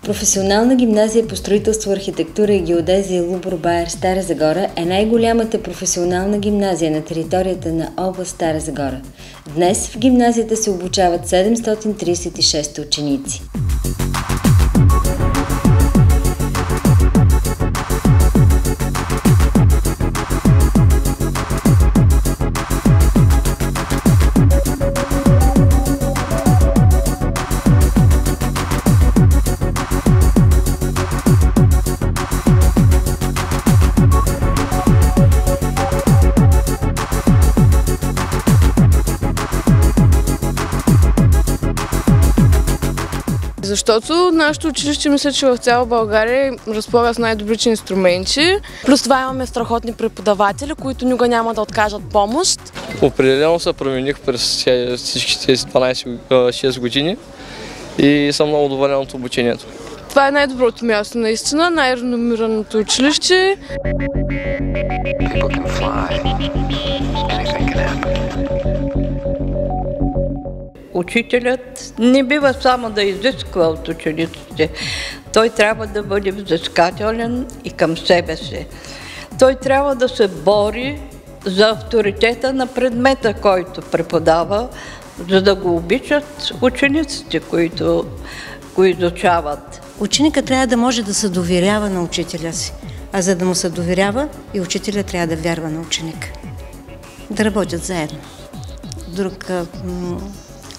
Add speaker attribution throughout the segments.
Speaker 1: Професионална гимназия по строителство, архитектура и геодезия Лубор Байер, Стара Загора е най-голямата професионална гимназия на територията на област Стара Загора. Днес в гимназията се обучават 736 ученици.
Speaker 2: Защото нашето училище, мисля, че в цяла България разполага с най-добрите инструменти.
Speaker 3: Плюс това имаме страхотни преподаватели, които никога няма да откажат помощ.
Speaker 4: Определено се промених през всички тези 12-6 години и съм много доволен от обучението.
Speaker 2: Това е най-доброто място, наистина, най-реномираното училище.
Speaker 5: Учителят не бива само да изисква от учениците. Той трябва да бъде взискателен и към себе си. Той трябва да се бори за авторитета на предмета, който преподава, за да го обичат учениците, които го изучават.
Speaker 6: Ученикът трябва да може да се доверява на учителя си, а за да му се доверява и учителя трябва да вярва на ученика. Да работят заедно. Друга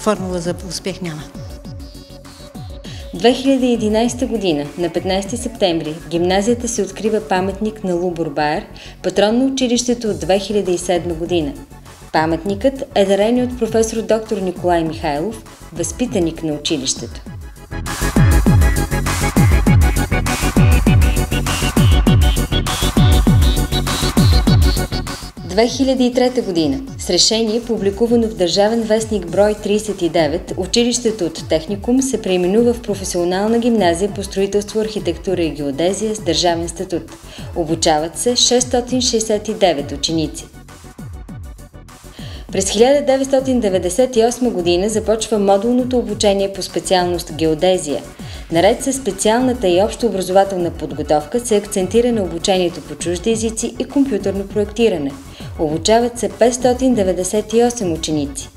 Speaker 6: формула за успех няма.
Speaker 1: 2011 година, на 15 септември, в гимназията се открива паметник на Лубор Байер, патрон на училището от 2007 година. Паметникът е дарен от професор доктор Николай Михайлов, възпитаник на училището. 2003 година. С решение, публикувано в Държавен вестник брой 39, училището от техникум се преименува в професионална гимназия по строителство, архитектура и геодезия с държавен статут. Обучават се 669 ученици. През 1998 година започва модулното обучение по специалност геодезия. Наред с специалната и общообразователна подготовка се акцентира на обучението по чужди езици и компютърно проектиране. Обучават се 598 ученици.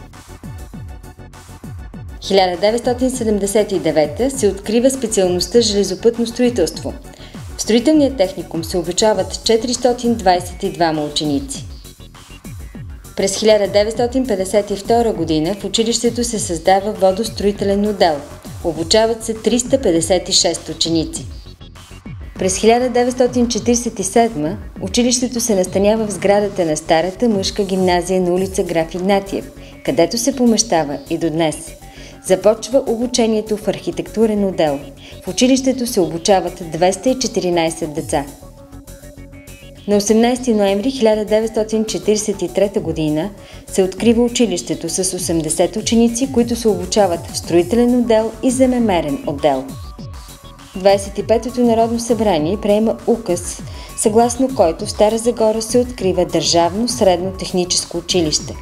Speaker 1: 1979 се открива специалността железопътно строителство. В строителния техникум се обучават 422 ученици. През 1952 година в училището се създава водостроителен отдел. Обучават се 356 ученици. През 1947 училището се настанява в сградата на старата мъжка гимназия на улица Граф Игнатиев, където се помещава и до днес. Започва обучението в архитектурен отдел. В училището се обучават 214 деца. На 18 ноември 1943 година се открива училището с 80 ученици, които се обучават в строителен отдел и земемерен отдел. 25-то Народно събрание приема указ, съгласно който в Стара Загора се открива Държавно средно техническо училище.